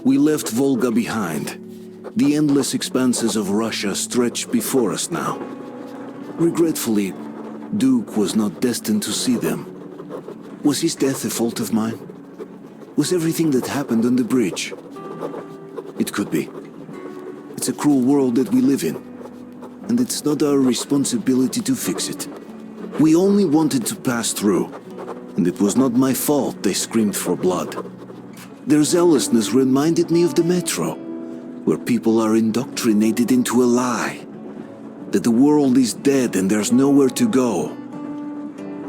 We left Volga behind. The endless expanses of Russia stretched before us now. Regretfully, Duke was not destined to see them. Was his death a fault of mine? Was everything that happened on the bridge? It could be. It's a cruel world that we live in, and it's not our responsibility to fix it. We only wanted to pass through, and it was not my fault they screamed for blood. Their zealousness reminded me of the metro, where people are indoctrinated into a lie, that the world is dead and there's nowhere to go.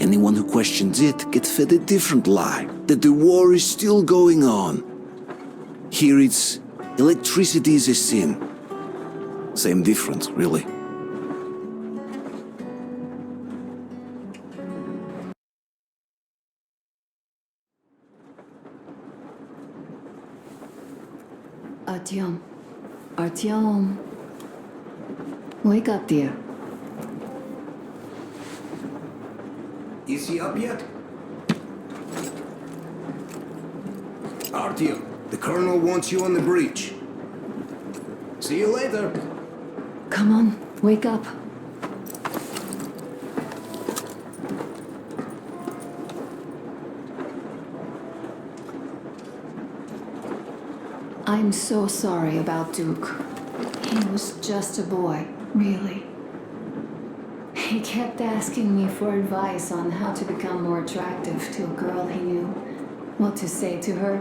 Anyone who questions it gets fed a different lie, that the war is still going on. Here it's electricity is a sin. Same difference, really. Artyom. Artyom. Wake up, dear. Is he up yet? Artyom, the Colonel wants you on the breach. See you later. Come on, wake up. I'm so sorry about Duke. He was just a boy, really. He kept asking me for advice on how to become more attractive to a girl he knew, what to say to her.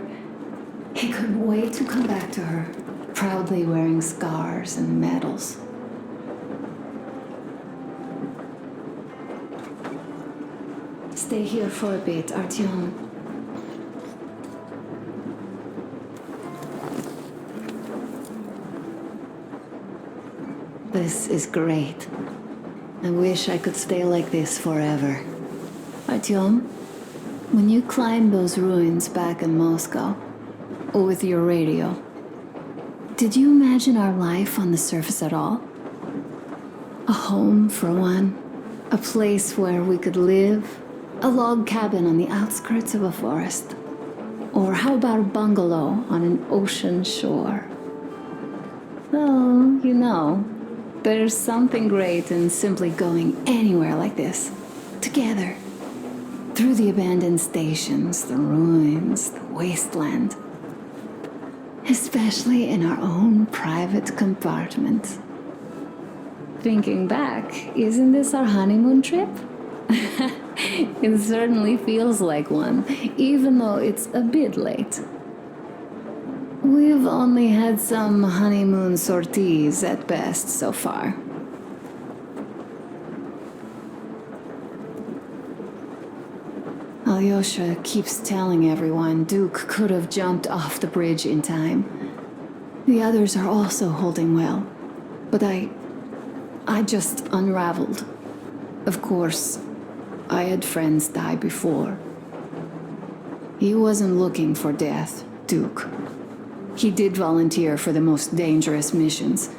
He couldn't wait to come back to her, proudly wearing scars and medals. Stay here for a bit, Artyom. This is great. I wish I could stay like this forever. Artyom, when you climbed those ruins back in Moscow, with your radio, did you imagine our life on the surface at all? A home, for one. A place where we could live. A log cabin on the outskirts of a forest. Or how about a bungalow on an ocean shore? Well, you know, there's something great in simply going anywhere like this, together, through the abandoned stations, the ruins, the wasteland, especially in our own private compartment. Thinking back, isn't this our honeymoon trip? It certainly feels like one, even though it's a bit late. We've only had some honeymoon sorties at best so far. Alyosha keeps telling everyone Duke could have jumped off the bridge in time. The others are also holding well, but I just unraveled. Of course, I had friends die before. He wasn't looking for death, Duke. He did volunteer for the most dangerous missions,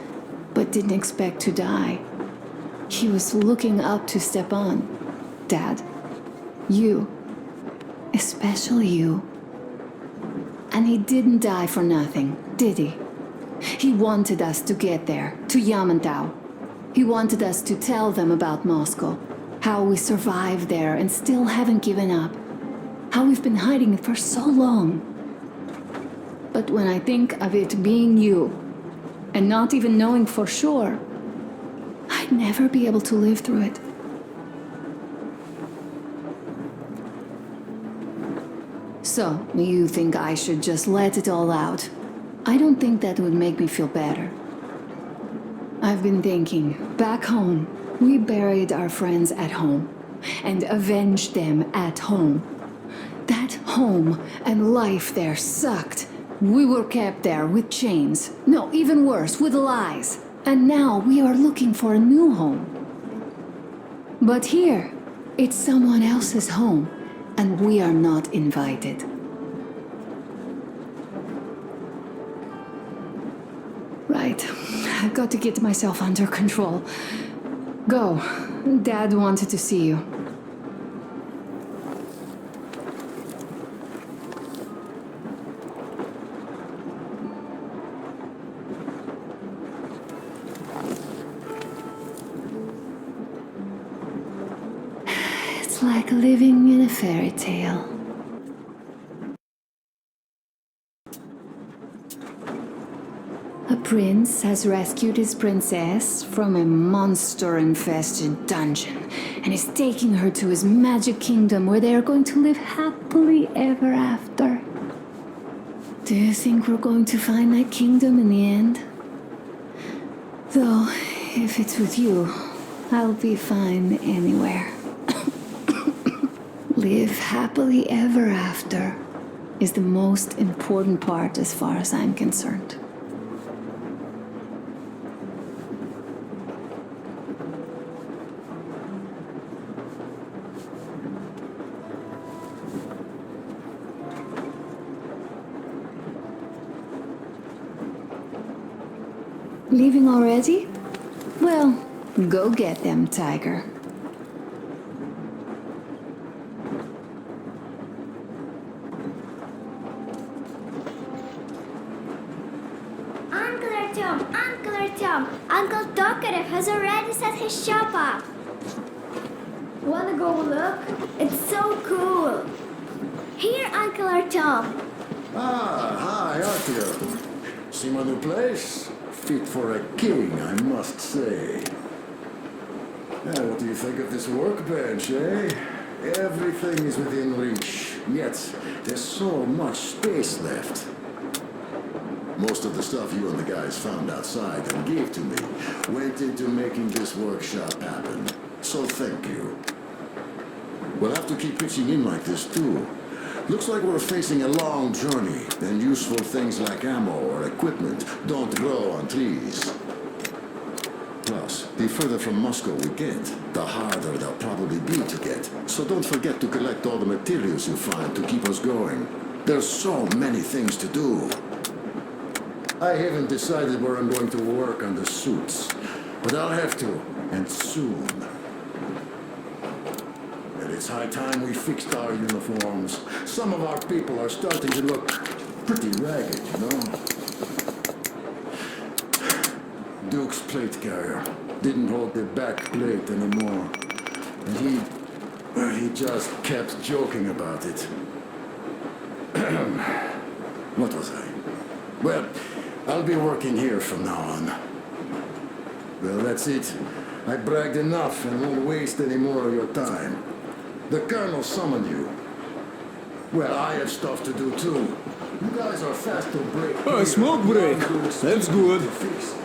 but didn't expect to die. He was looking up to Stepan. Dad, you, especially you. And he didn't die for nothing, did he? He wanted us to get there, to Yamantau. He wanted us to tell them about Moscow, how we survived there and still haven't given up, how we've been hiding it for so long. But when I think of it being you, and not even knowing for sure, I'd never be able to live through it. So, you think I should just let it all out? I don't think that would make me feel better. I've been thinking, back home, we buried our friends at home, and avenged them at home. That home and life there sucked. We were kept there with chains. No, even worse, with lies. And now we are looking for a new home. But here, it's someone else's home, and we are not invited. Right. I've got to get myself under control. Go. Dad wanted to see you. like living in a fairy tale. A prince has rescued his princess from a monster-infested dungeon and is taking her to his magic kingdom where they are going to live happily ever after. Do you think we're going to find that kingdom in the end? Though, if it's with you, I'll be fine anywhere. Live happily ever after is the most important part as far as I'm concerned. Leaving already? Well, go get them, Tiger. Uncle Artyom, Uncle Tokarev has already set his shop up. Wanna go look? It's so cool. Here, Uncle Artyom. Ah, hi, Artyom. See my new place? Fit for a king, I must say. What do you think of this workbench, eh? Everything is within reach, yet there's so much space left. Most of the stuff you and the guys found outside and gave to me went into making this workshop happen. So thank you. We'll have to keep pitching in like this too. Looks like we're facing a long journey, and useful things like ammo or equipment don't grow on trees. Plus, the further from Moscow we get, the harder they'll probably be to get. So don't forget to collect all the materials you find to keep us going. There's so many things to do. I haven't decided where I'm going to work on the suits, but I'll have to, and soon. And it's high time we fixed our uniforms. Some of our people are starting to look pretty ragged, you know? Duke's plate carrier didn't hold the back plate anymore. And he just kept joking about it. What was I? Well, I'll be working here from now on. Well, that's it. I bragged enough and won't waste any more of your time. The Colonel summoned you. Well, I have stuff to do too. You guys are fast to break. A smoke break. That's good. To fix it.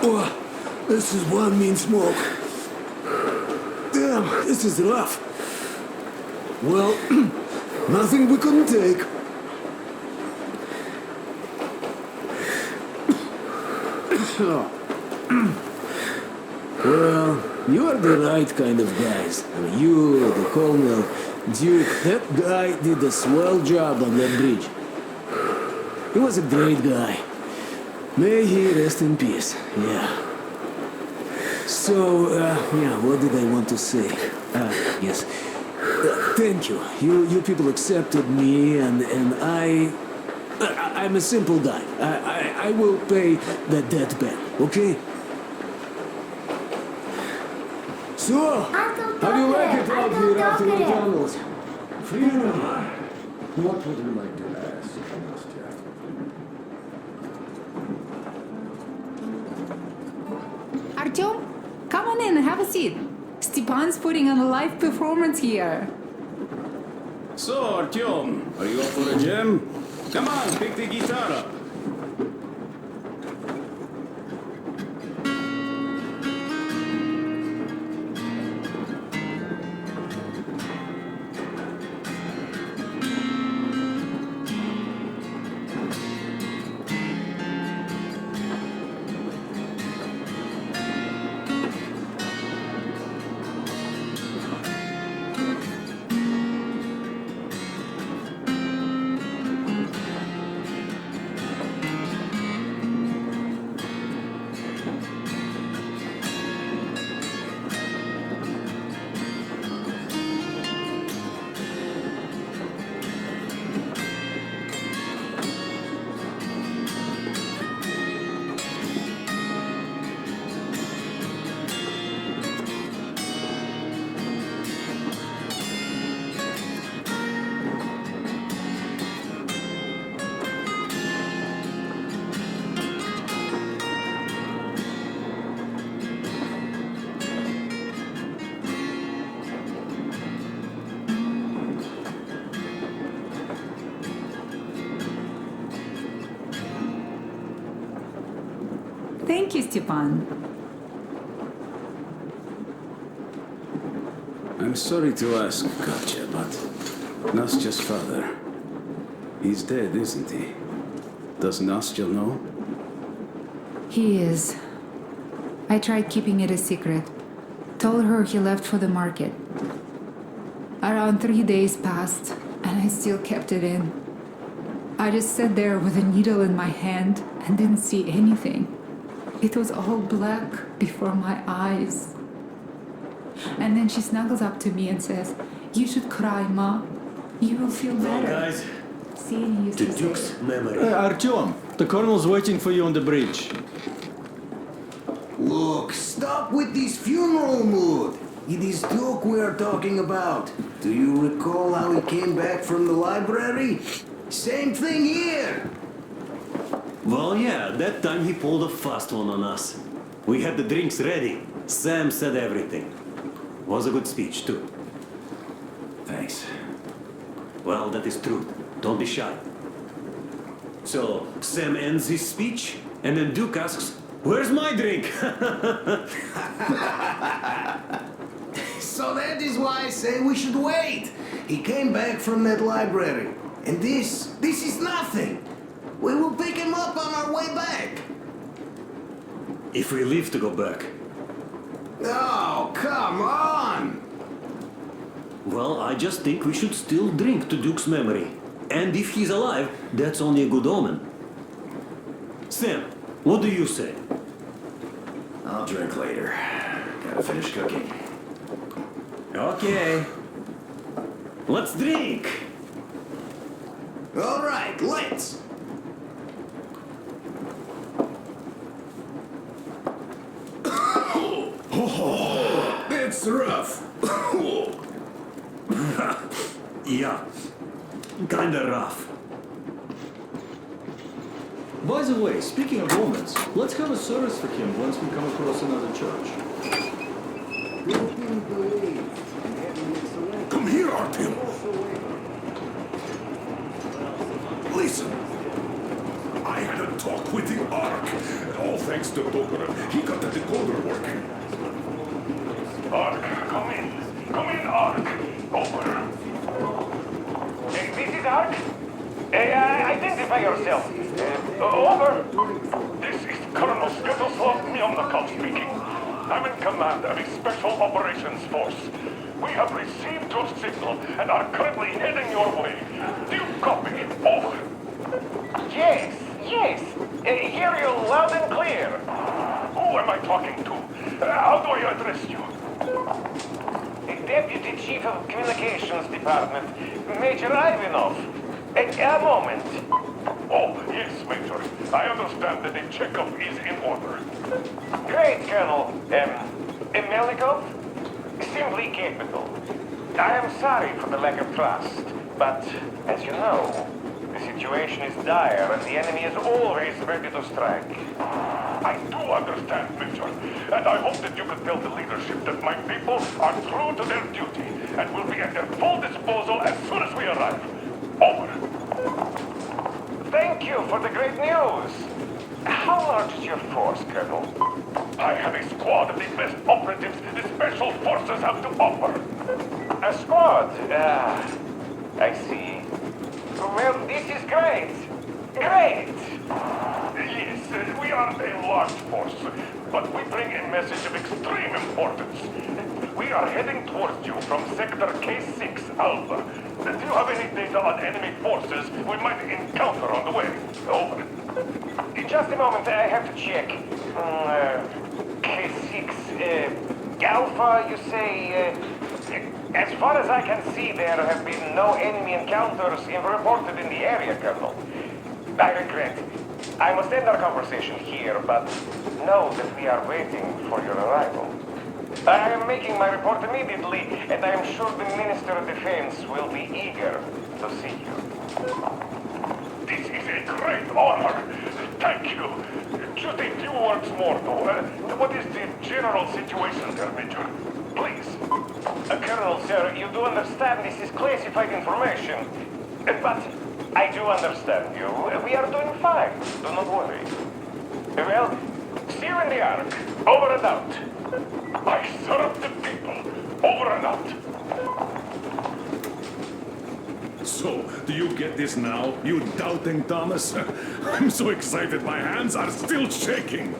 Oh, this is one mean smoke. Damn, this is rough. Well, nothing we couldn't take. Well, you are the right kind of guys. You, the Colonel, Duke, that guy did a swell job on that bridge. He was a great guy. May he rest in peace, yeah. So, what did I want to say? Yes. Thank you. You people accepted me, and I'm a simple guy. I will pay the debt back, okay? So, Uncle how do you like it out Uncle here after the Tokarev. tunnels? Freedom. What would you like to ask, Nastya? Artyom, come on in and have a seat. Stepan's putting on a live performance here. So, Artyom, are you up for a jam? Come on, pick the guitar up. Thank you, Stepan. I'm sorry to ask, Katya, but Nastya's father, he's dead, isn't he? Does Nastya know? He is. I tried keeping it a secret. Told her he left for the market. Around 3 days passed, and I still kept it in. I just sat there with a needle in my hand and didn't see anything. It was all black before my eyes. And then she snuggles up to me and says, "You should cry, Ma. You will feel better." Guys, See, used the to say. Duke's memory. Artyom, the colonel's waiting for you on the bridge. Look, stop with this funeral mood. It is Duke we are talking about. Do you recall how he came back from the library? Same thing here. Well, yeah, that time he pulled a fast one on us. We had the drinks ready. Sam said everything. Was a good speech, too. Thanks. Well, that is true. Don't be shy. So, Sam ends his speech, and then Duke asks, "Where's my drink?" So that is why I say we should wait. He came back from that library. And this is nothing. We will pick him up on our way back. If we leave to go back. Oh, come on. Well, I just think we should still drink to Duke's memory. And if he's alive, that's only a good omen. Sam, what do you say? I'll drink later. Gotta finish cooking. Okay. Let's drink! All right, let's. That's rough. Yeah, kinda rough. By the way, speaking of omens, let's have a service for him once we come across another church. Come here, Artyom. Listen. I had a talk with the Ark. All thanks to Tokarev. He got the decoder working. Ark, come in. Come in, Ark. Over. This is Ark. Identify yourself. Over. This is Colonel Sviatoslav Myonnikov speaking. I'm in command of a special operations force. We have received your signal and are currently heading your way. Do you copy? Over. Yes. Hear you loud and clear. Who am I talking to? How do I address you? Deputy Chief of Communications Department, Major Ivanov. A moment. Oh, yes, Major. I understand that the checkup is in order. Great, Colonel. Melikov? Simply capital. I am sorry for the lack of trust, but as you know, the situation is dire and the enemy is always ready to strike. I do understand, Major, and I hope that you can tell the leadership that my people are true to their duty and will be at their full disposal as soon as we arrive. Over. Thank you for the great news. How large is your force, Colonel? I have a squad of the best operatives the Special Forces have to offer. A squad? I see. Well, this is great. Great! Yes, we are a large force, but we bring a message of extreme importance. We are heading towards you from Sector K6 Alpha. Do you have any data on enemy forces we might encounter on the way? Over. In just a moment, I have to check. K6, Alpha, you say, as far as I can see, there have been no enemy encounters reported in the area, Colonel. I regret. I must end our conversation here, but know that we are waiting for your arrival. I am making my report immediately, and I am sure the Minister of Defense will be eager to see you. This is a great honor. Thank you. Just a few words more, though. What is the general situation there, Major? Please. Colonel, sir, you do understand this is classified information. But I do understand you. We are doing fine. Do not worry. Well, See you in the Ark. Over and out. I serve the people. Over and out. So, do you get this now, you doubting Thomas? I'm so excited my hands are still shaking.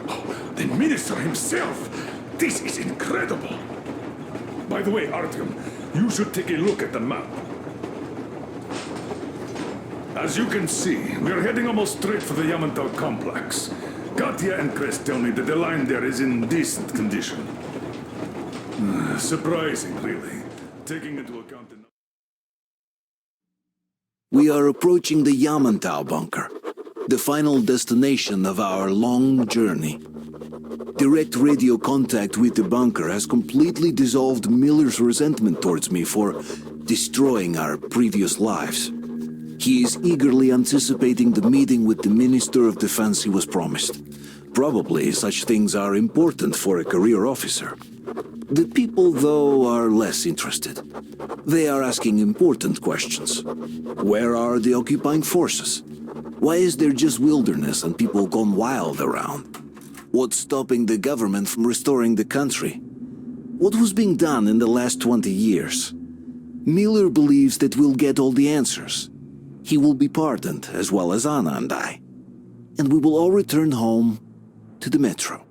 Oh, the minister himself! This is incredible! By the way, Artyom, you should take a look at the map. As you can see, we're heading almost straight for the Yamantau complex. Katya and Chris tell me that the line there is in decent condition. Surprising, really, taking into account the... We are approaching the Yamantau bunker, the final destination of our long journey. Direct radio contact with the bunker has completely dissolved Miller's resentment towards me for destroying our previous lives. He is eagerly anticipating the meeting with the Minister of Defense he was promised. Probably such things are important for a career officer. The people, though, are less interested. They are asking important questions. Where are the occupying forces? Why is there just wilderness and people gone wild around? What's stopping the government from restoring the country? What was being done in the last 20 years? Miller believes that we'll get all the answers. He will be pardoned, as well as Anna and I. And we will all return home to the metro.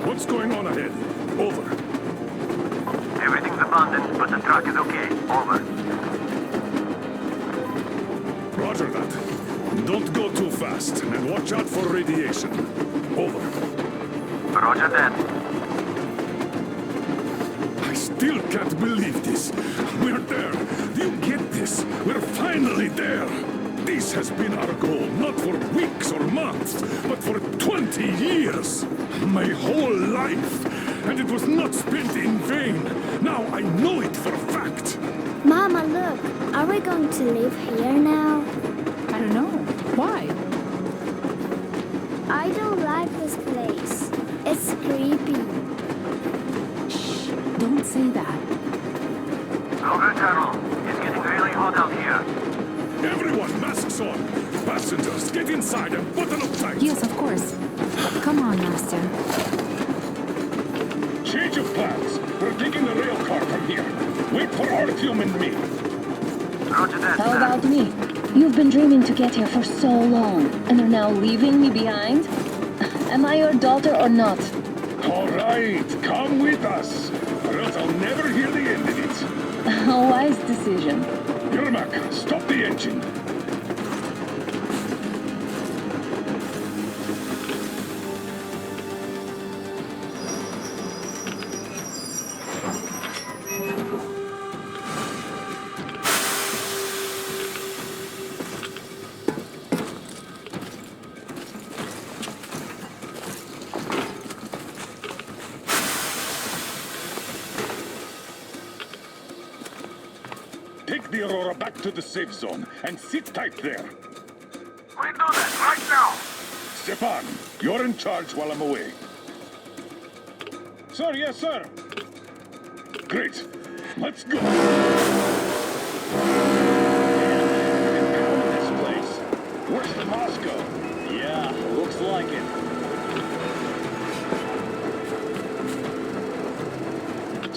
What's going on ahead? Over. Everything's abandoned, but the truck is okay. Over. Roger that. Don't go too fast, and watch out for radiation. Over. Roger that. I still can't believe this. We're there. Do you get this? We're finally there. This has been our goal, not for weeks or months, but for 20 years. My whole life. And it was not spent in vain. Now I know it for a fact. Mama, look. Are we going to live here now? I don't know. Why? I don't like this place. It's creepy. Shh. Don't say that. Over, Colonel. It's getting really hot out here. Everyone, masks on. Passengers, get inside and button up tight. Yes, of course. Come on, Master. Change of plans. We're taking the rail car from here. Wait for Artyom and me. Roger that, How sir. about me? You've been dreaming to get here for so long, and are now leaving me behind? Am I your daughter or not? All right, come with us, or else I'll never hear the end of it. A wise decision. Yermak, stop the engine. Take the Aurora back to the safe zone and sit tight there. We do that right now. Stepan, you're in charge while I'm away. Sir, yes, sir. Great. Let's go. This place. Worse than Moscow. Yeah, looks like it.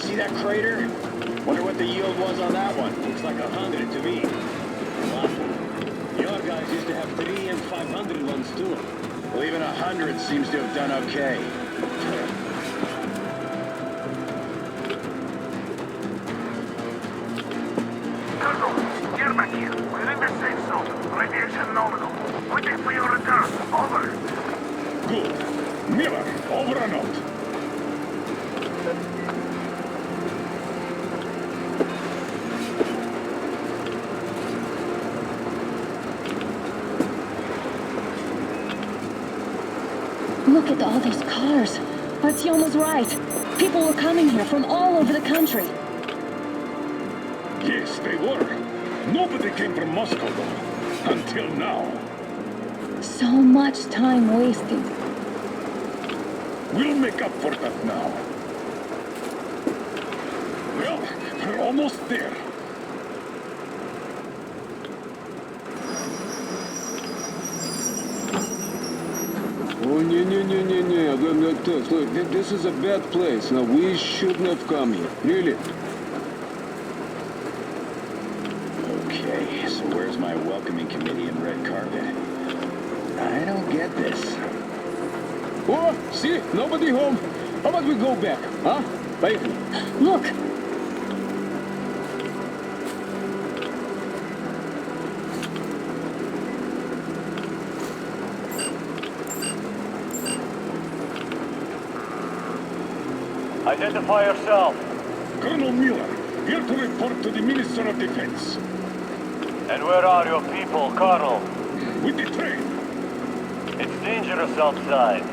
See that crater? Wonder what the yield was on that one. Looks like 100 to me. Wow. Your guys used to have 3 and 500 ones too. Well, even 100 seems to have done okay. Colonel, Yermak here. We're in the safe zone. Radiation nominal. Waiting for your return. Over. Good. Miller, over and out. Look at all these cars. Artyom was right. People were coming here from all over the country. Yes, they were. Nobody came from Moscow, though. Until now. So much time wasted. We'll make up for that now. Well, we're almost there. Oh, look, this is a bad place. Now, we shouldn't have come here. Really? Okay, so where's my welcoming committee and red carpet? I don't get this. Oh, see? Nobody home. How about we go back, huh? Bye. Look! Identify yourself. Colonel Miller, here to report to the Minister of Defense. And where are your people, Colonel? With the train. It's dangerous outside.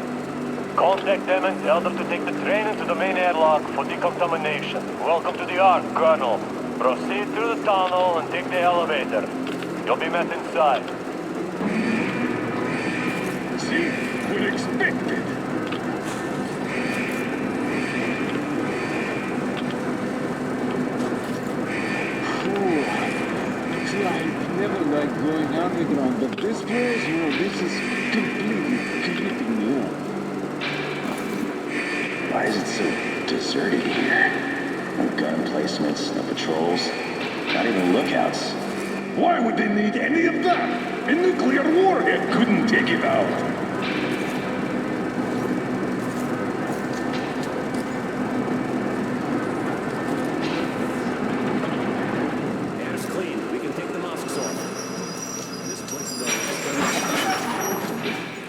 Contact them and tell them to take the train into the main airlock for decontamination. Welcome to the Ark, Colonel. Proceed through the tunnel and take the elevator. You'll be met inside. See? We're expected. See, I never liked going underground, but this place, this is completely creeping me out. Why is it so deserted here? No gun emplacements, no patrols, not even lookouts. Why would they need any of that? A nuclear warhead couldn't take it out. Air's clean. We can take the masks off. This place is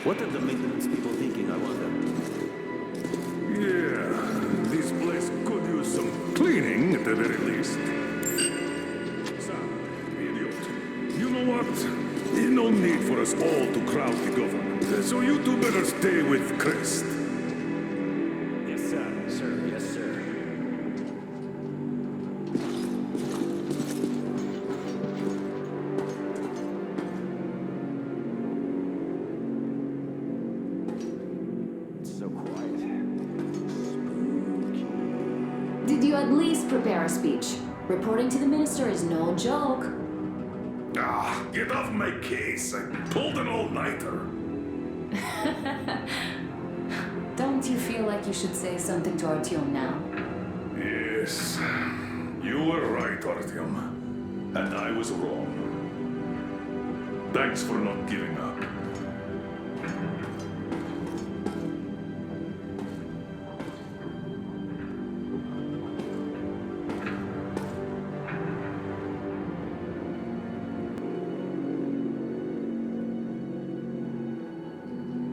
What are the maintenance people thinking, I wonder? Yeah, this place could use some cleaning at the very least. Sam, idiot. You know what? There's no need for us all to crowd the government. So you two better stay with Crest. Yes, sir. Sir, yes, sir. It's so quiet. Did you at least prepare a speech? Reporting to the minister is no joke. Ah, get off my case. I pulled an all-nighter. Don't you feel like you should say something to Artyom now? Yes, you were right, Artyom. And I was wrong. Thanks for not giving up.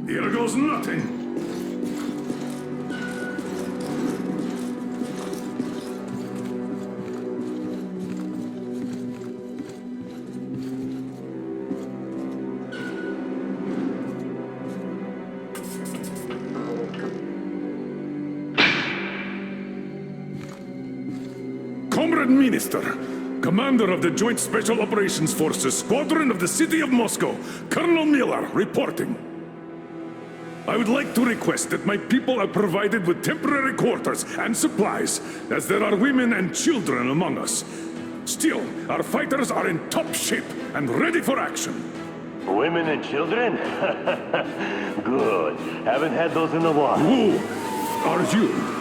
Here goes nothing. Comrade Minister, Commander of the Joint Special Operations Forces, Squadron of the City of Moscow, Colonel Miller, reporting. I would like to request that my people are provided with temporary quarters and supplies, as there are women and children among us. Still, our fighters are in top shape and ready for action. Women and children? Good. Haven't had those in a while. Who are you?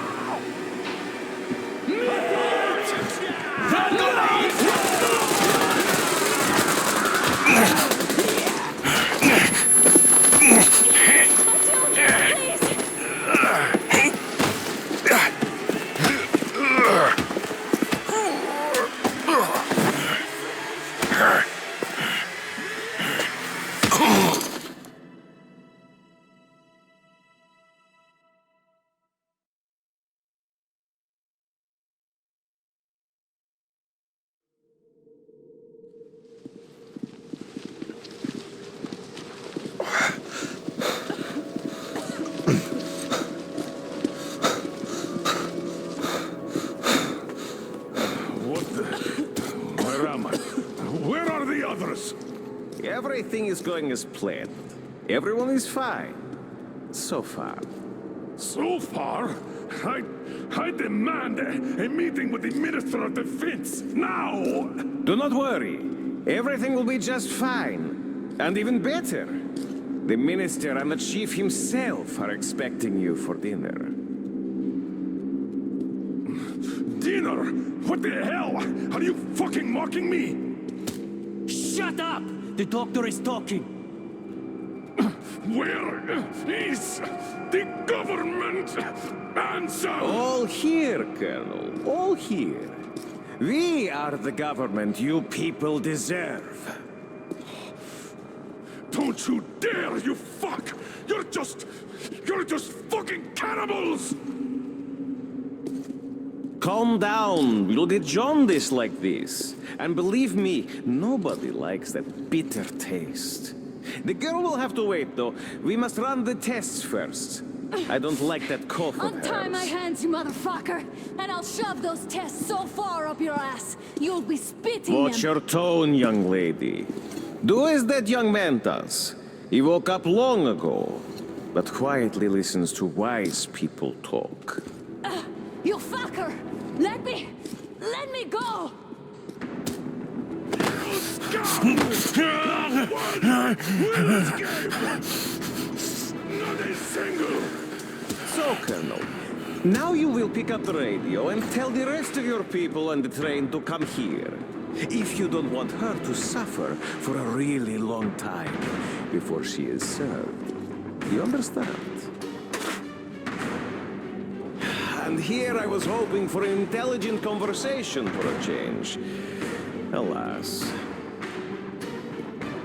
Everything is going as planned. Everyone is fine. So far. So far, I demand a meeting with the Minister of Defense now! Do not worry. Everything will be just fine. And even better. The Minister and the Chief himself are expecting you for dinner. Dinner? What the hell? Are you fucking mocking me? Shut up! The doctor is talking. Where is the government answer? All here, Colonel. All here. We are the government you people deserve. Don't you dare, you fuck! You're just fucking cannibals! Calm down. We'll get jaundice like this. And believe me, nobody likes that bitter taste. The girl will have to wait, though. We must run the tests first. I don't like that cough of Untie hers. my hands, you motherfucker, and I'll shove those tests so far up your ass, you'll be spitting Watch them. your tone, young lady. Do as that young man does. He woke up long ago, but quietly listens to wise people talk. You fucker! Let me go! Not a single! So, Colonel, now you will pick up the radio and tell the rest of your people on the train to come here. If you don't want her to suffer for a really long time before she is served. You understand? And here I was hoping for an intelligent conversation for a change. Alas.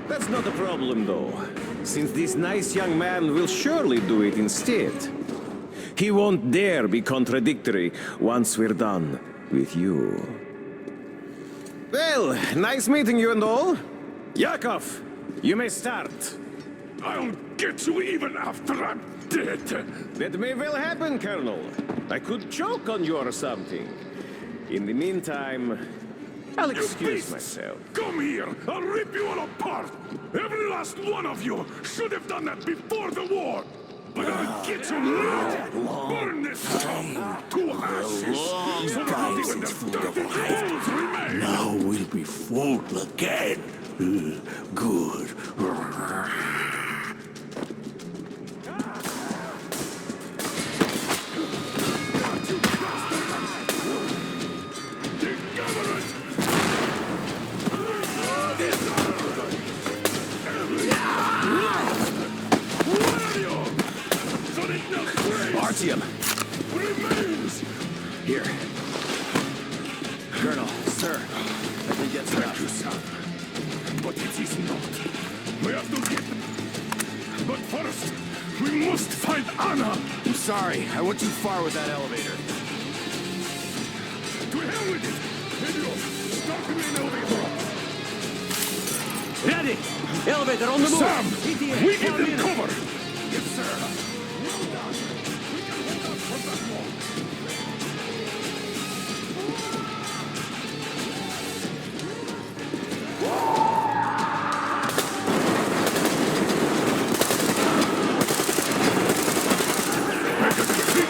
That's not a problem, though, since this nice young man will surely do it instead. He won't dare be contradictory once we're done with you. Well, nice meeting you and all. Yakov, you may start. I'll get you even after I'm dead. That may well happen, Colonel. I could choke on you or something. In the meantime, I'll excuse myself. Come here! I'll rip you all apart! Every last one of you should have done that before the war! But I'll get you now! Burn this town to ashes! So that not even the dirty bones remain! Now we'll be full again. Good. Artyom! Remains! Here. Colonel, sir, I think that's enough. You, son. But it is not. We have to get... But first, we must find Anna! I'm sorry, I went too far with that elevator. To hell with it! Pedro, start the main elevator! Ready! Elevator on the move! Sam! ETA, We give 4 them minutes. cover! Yes, sir.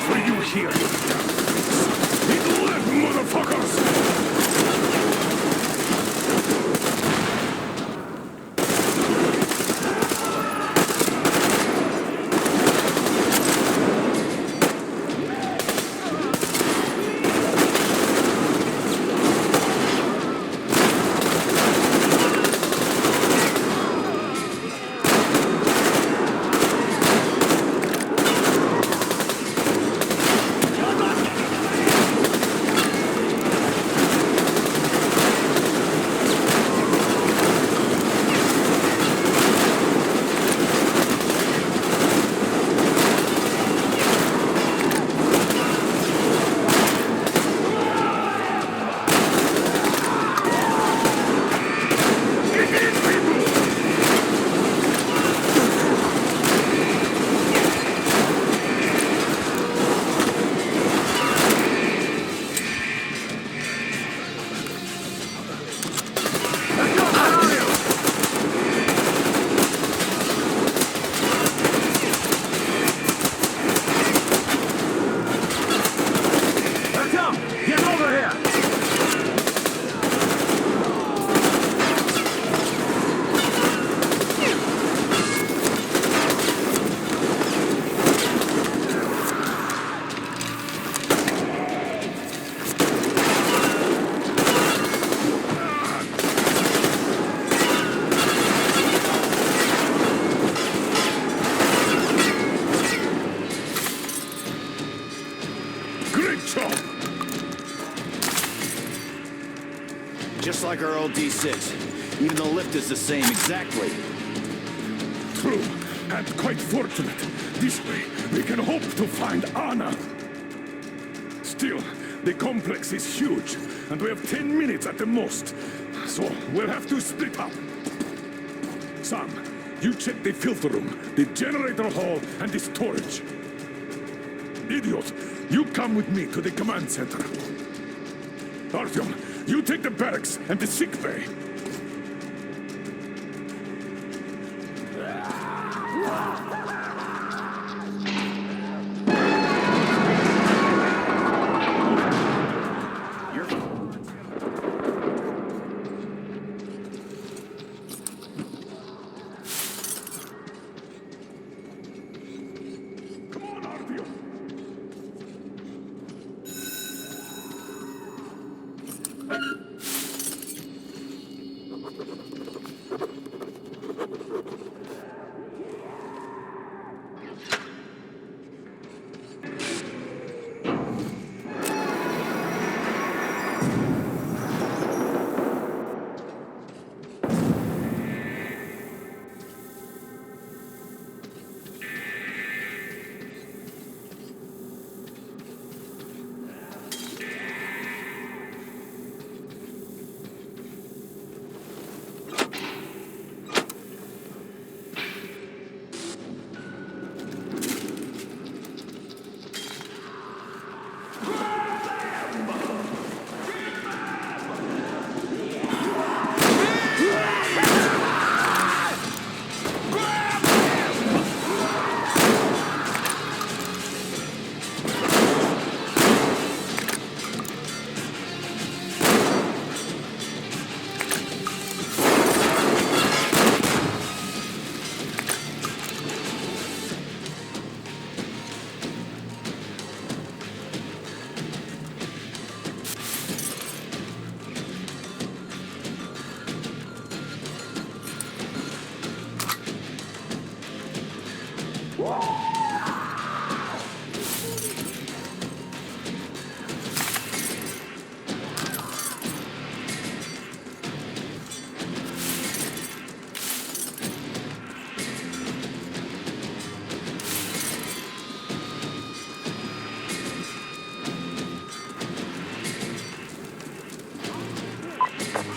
For you here! It left, motherfuckers! Great job! Just like our old D6. Even the lift is the same, exactly. True, and quite fortunate. This way, we can hope to find Anna. Still, the complex is huge, and we have 10 minutes at the most. So, we'll have to split up. Sam, you check the filter room, the generator hall, and the storage. Idiot, you come with me to the command center. Artyom, you take the barracks and the sick bay.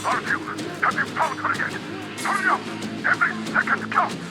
Artyom, have you found her yet? Hurry up! Every second counts!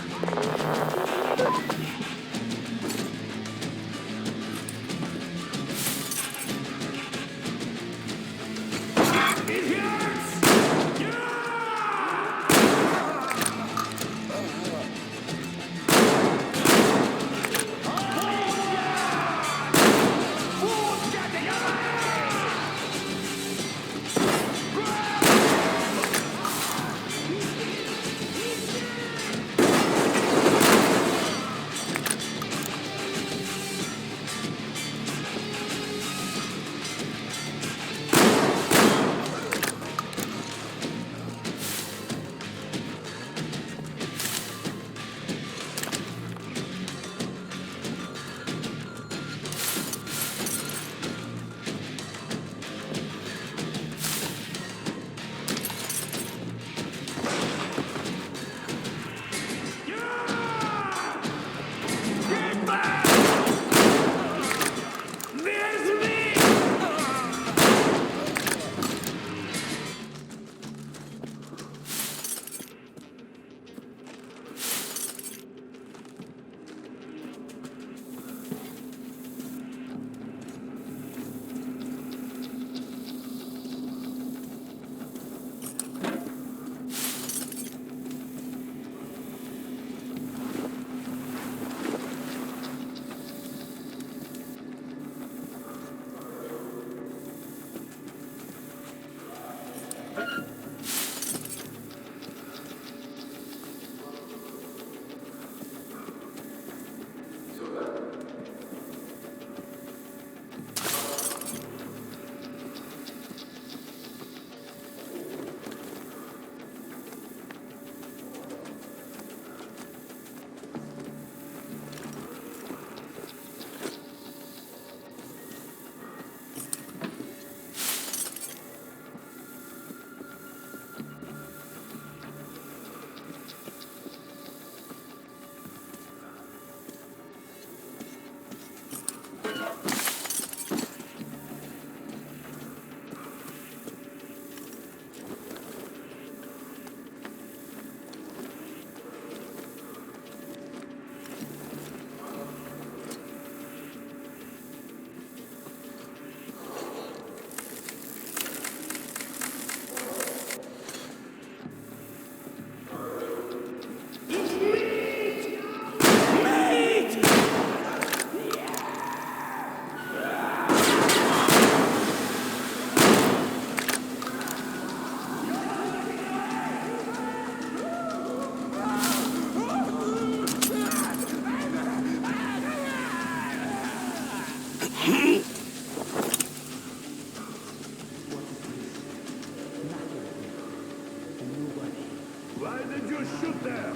shoot there!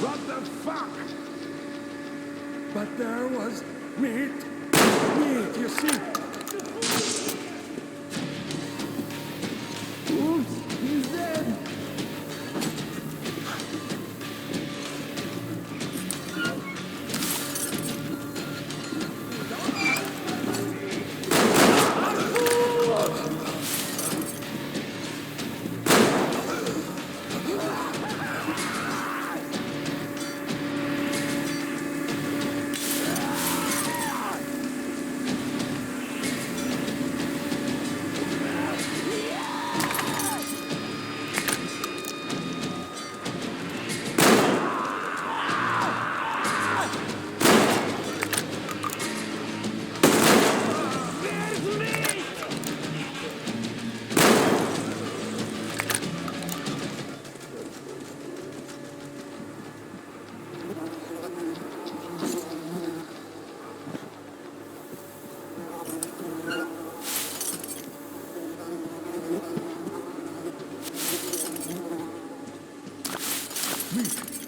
What the fuck? But there was meat. Meat, you see? Oops, he's dead.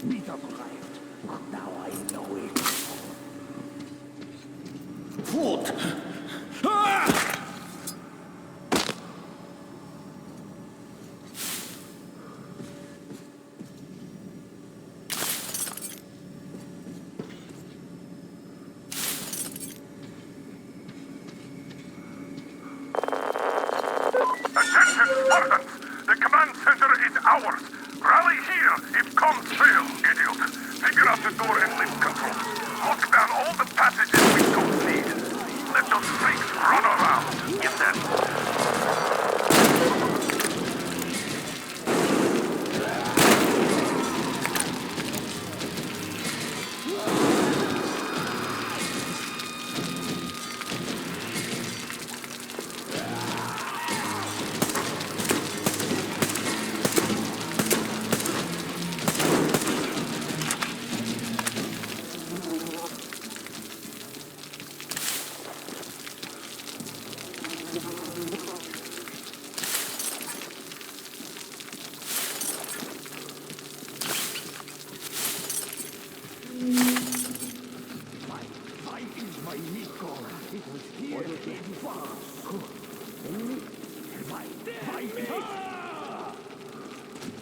Meat arrived. Now I know it. Food! Ah! Attention, Spartans! The command center is ours! Rally here if comms fail, idiot! Figure out the door and lift control. Lock down all the passages we don't need. Let those freaks run around. Get that?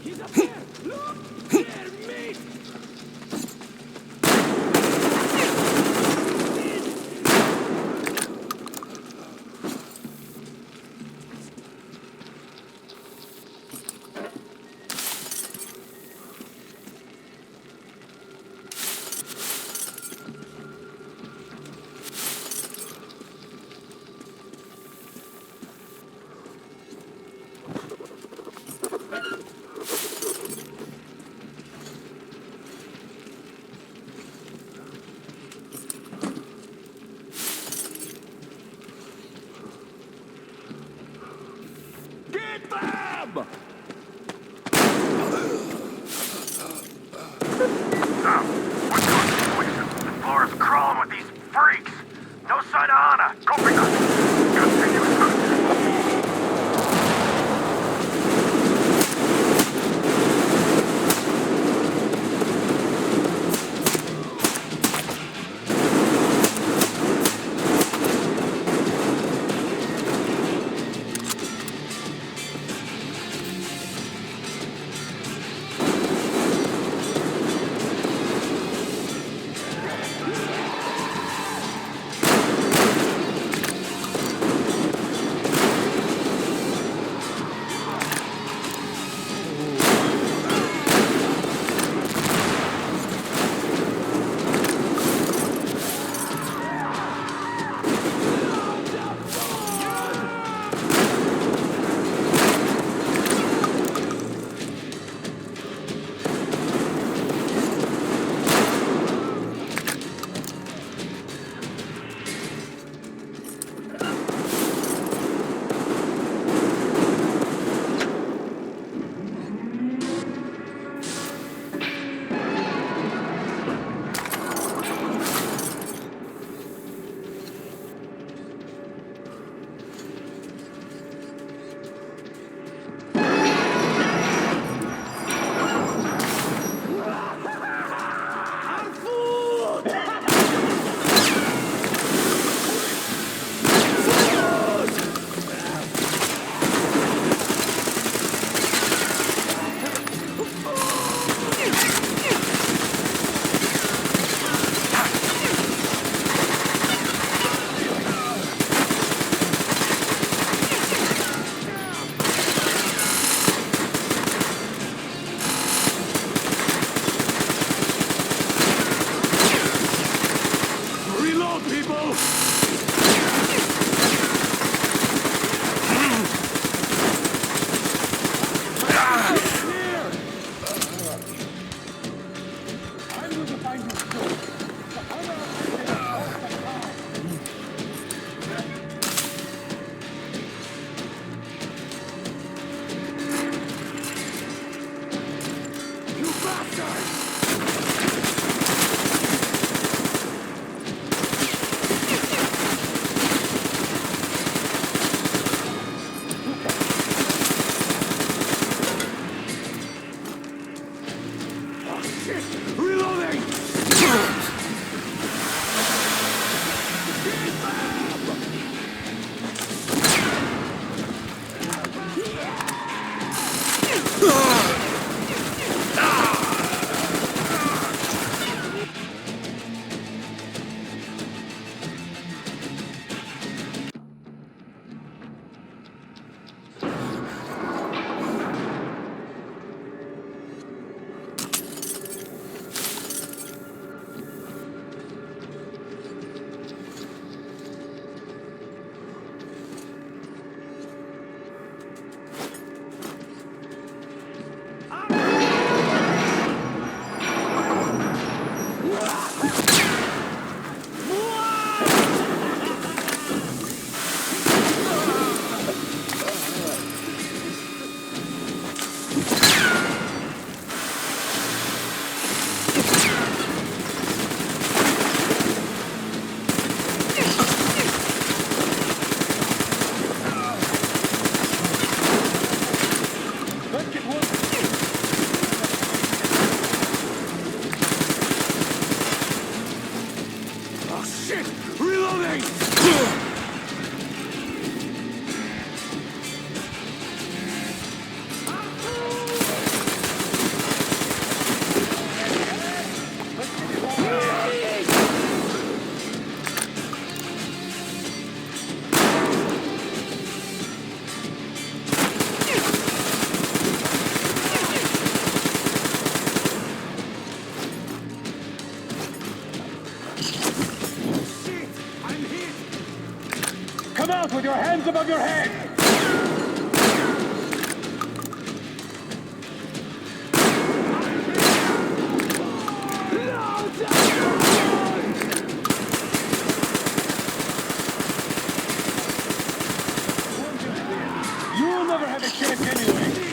He's up there! Look! There, meat! Get them! Sam, what's your situation? The floor is crawling with these freaks. No sign of Anna. Copy that. Continue searching. come out with your hands above your head! You'll never have a chance anyway!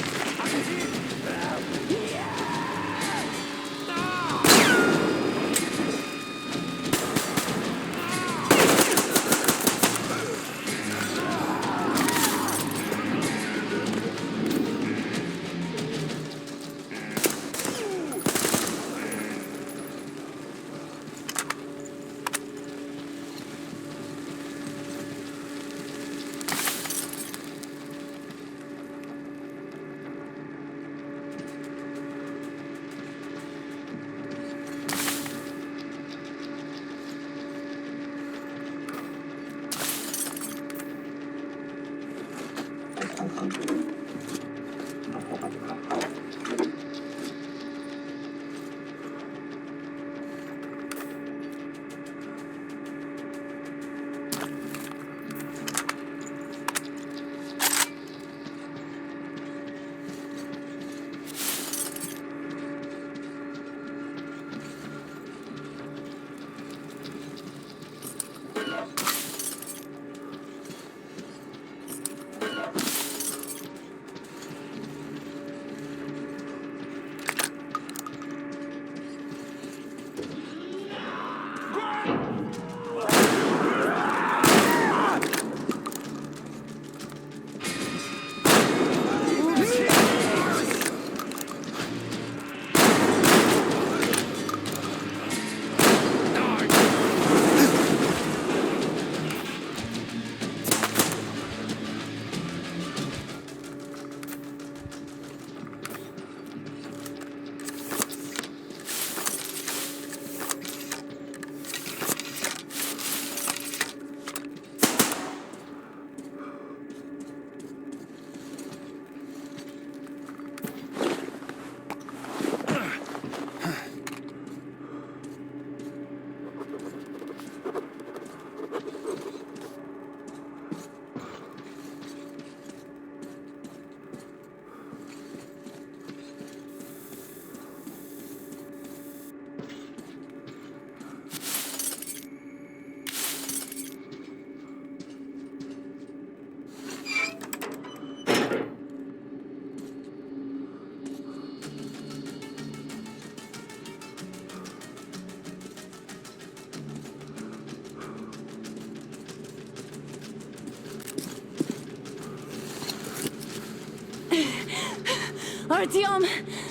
Artyom,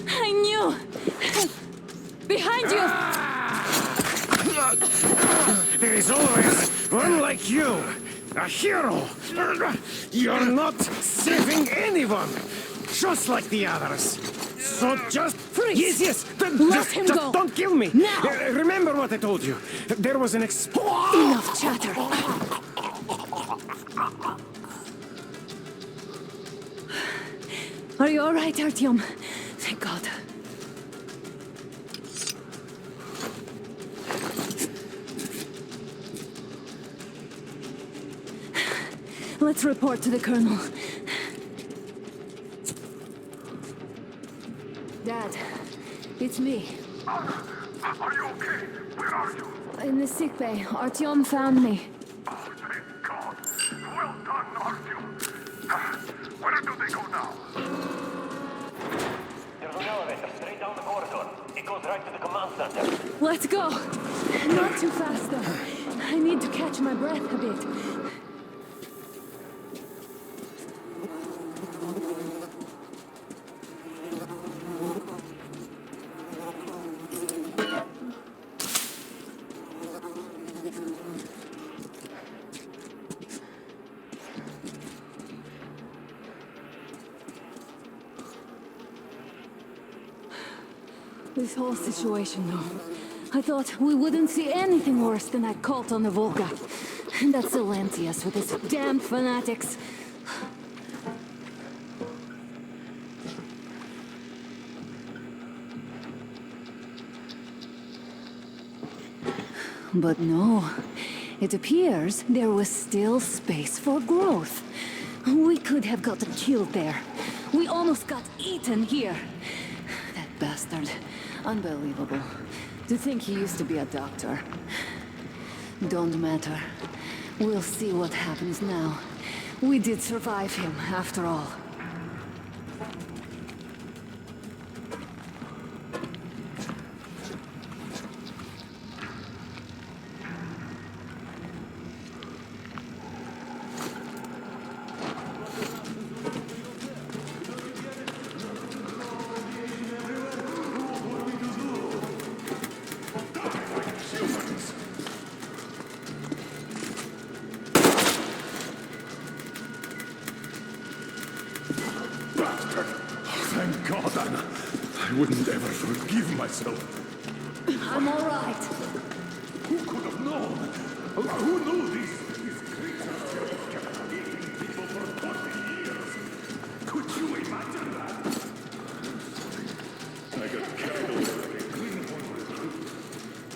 I knew! Behind you! There is always one like you, a hero. You're not saving anyone, just like the others. So just freeze. Yes. Let him go. Don't kill me. Now. Remember what I told you. There was an Enough chatter. Are you all right, Artyom? Thank God. Let's report to the Colonel. Dad, it's me. Are you okay? Where are you? In the sickbay. Artyom found me. Oh, thank God. Well done, Artyom. Where do they go now? There's an elevator straight down the corridor. It goes right to the command center. Let's go. Not too fast, though. I need to catch my breath a bit. This whole situation, though. I thought we wouldn't see anything worse than that cult on the Volga. And that's Silencius with his damn fanatics. But no, It appears there was still space for growth. We could have gotten killed there. We almost got eaten here. That bastard. Unbelievable. To think he used to be a doctor. Don't matter. We'll see what happens now. We did survive him, after all. Bastard! Thank God, Anna. I wouldn't ever forgive myself. I'm all right. Who could have known? Who knew these creatures kept eating people for 20 years? Could you imagine that? I got carried away.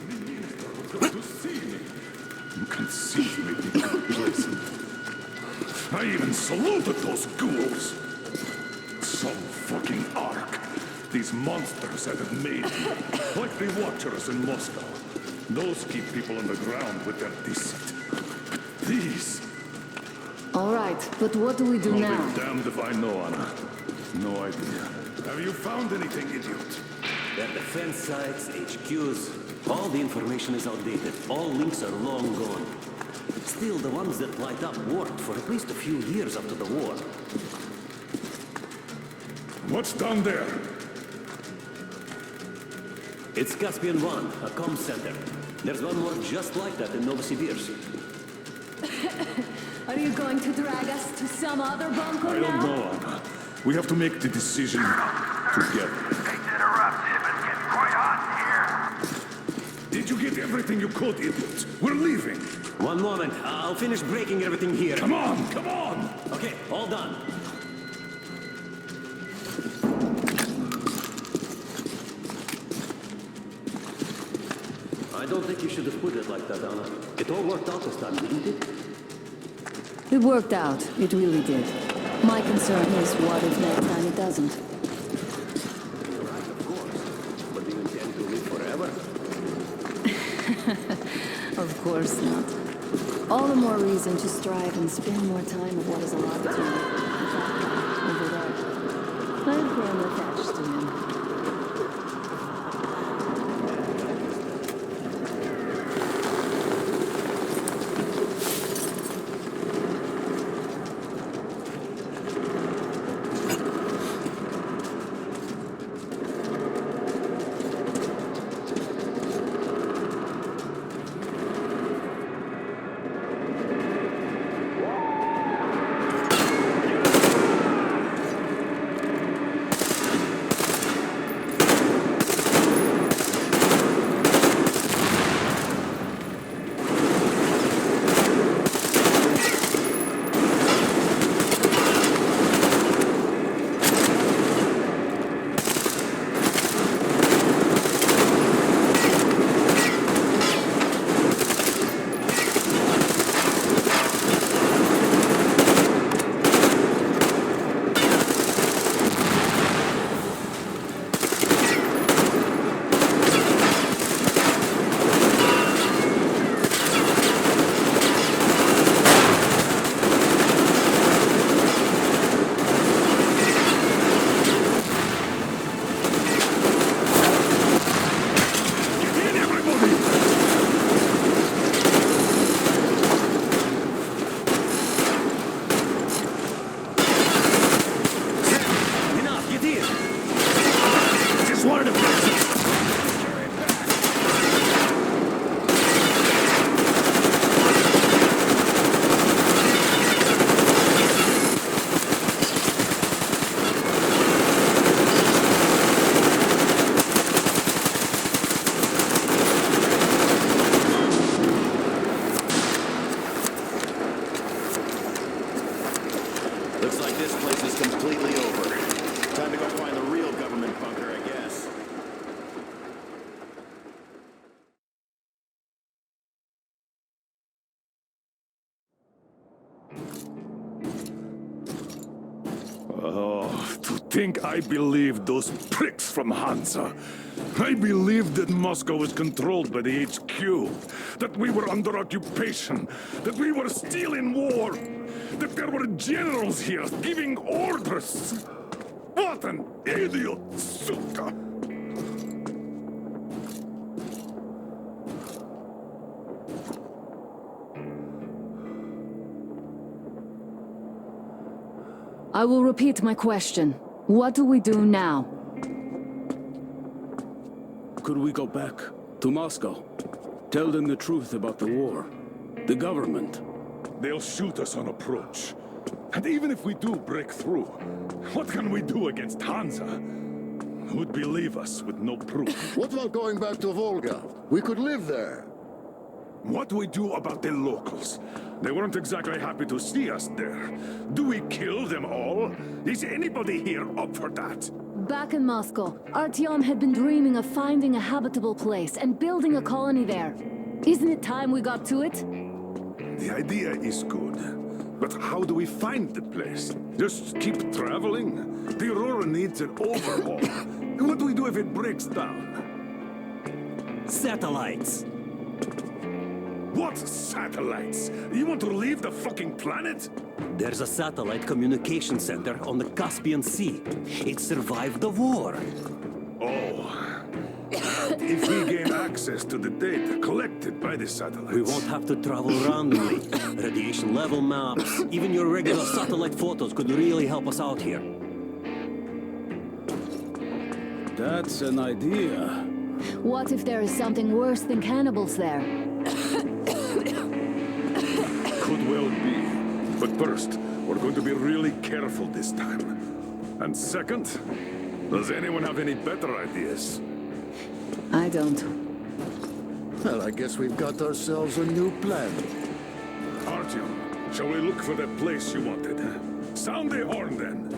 The minister would come to see me. You can see me be complacent. I even saluted those ghouls. Some fucking ark. These monsters that have made me. Like the Watchers in Moscow. Those keep people on the ground with their deceit. But these... All right, but what do we do I'll now? be damned if I know, Anna. No idea. Have you found anything, idiot? Their defense sites, HQs, all the information is outdated. All links are long gone. Still, the ones that light up worked for at least a few years after the war. What's down there? It's Caspian One, a comm center. There's one more just like that in Novosibirsk. Are you going to drag us to some other bunker I now? don't know, Anna. We have to make the decision together. Did you get everything you could, idiot? We're leaving. One moment. I'll finish breaking everything here. Come on, come on! Okay, all done. I don't think you should have put it like that, Anna. It all worked out this time, didn't it? It worked out. It really did. My concern is what if next time it doesn't? You're right, of course. But do you intend to live forever? Of course not. All the more reason to strive and spend more time with what is alive to me. Over there. I've grown attached to him. Looks like this place is completely over. Time to go find the real government bunker. Oh, to think I believed those pricks from Hansa. I believed that Moscow was controlled by the HQ, that we were under occupation, that we were still in war, that there were generals here giving orders. What an idiot, suka! I will repeat my question. What do we do now? Could we go back to Moscow? Tell them the truth about the war. The government. They'll shoot us on approach. And even if we do break through, what can we do against Hansa? Who'd believe us with no proof? What about going back to Volga? We could live there. What do we do about the locals? They weren't exactly happy to see us there. Do we kill them all? Is anybody here up for that? Back in Moscow, Artyom had been dreaming of finding a habitable place and building a colony there. Isn't it time we got to it? The idea is good. But how do we find the place? Just keep traveling? The Aurora needs an overhaul. What do we do if it breaks down? Satellites! What satellites? You want to leave the fucking planet? There's a satellite communication center on the Caspian Sea. It survived the war. Oh. If we gain access to the data collected by the satellites... We won't have to travel randomly. Radiation level maps, even your regular satellite photos could really help us out here. That's an idea. What if there is something worse than cannibals there? Could well be. But first, we're going to be really careful this time. And second, does anyone have any better ideas? I don't. Well, I guess we've got ourselves a new plan. Artyom, shall we look for that place you wanted? Sound the horn then.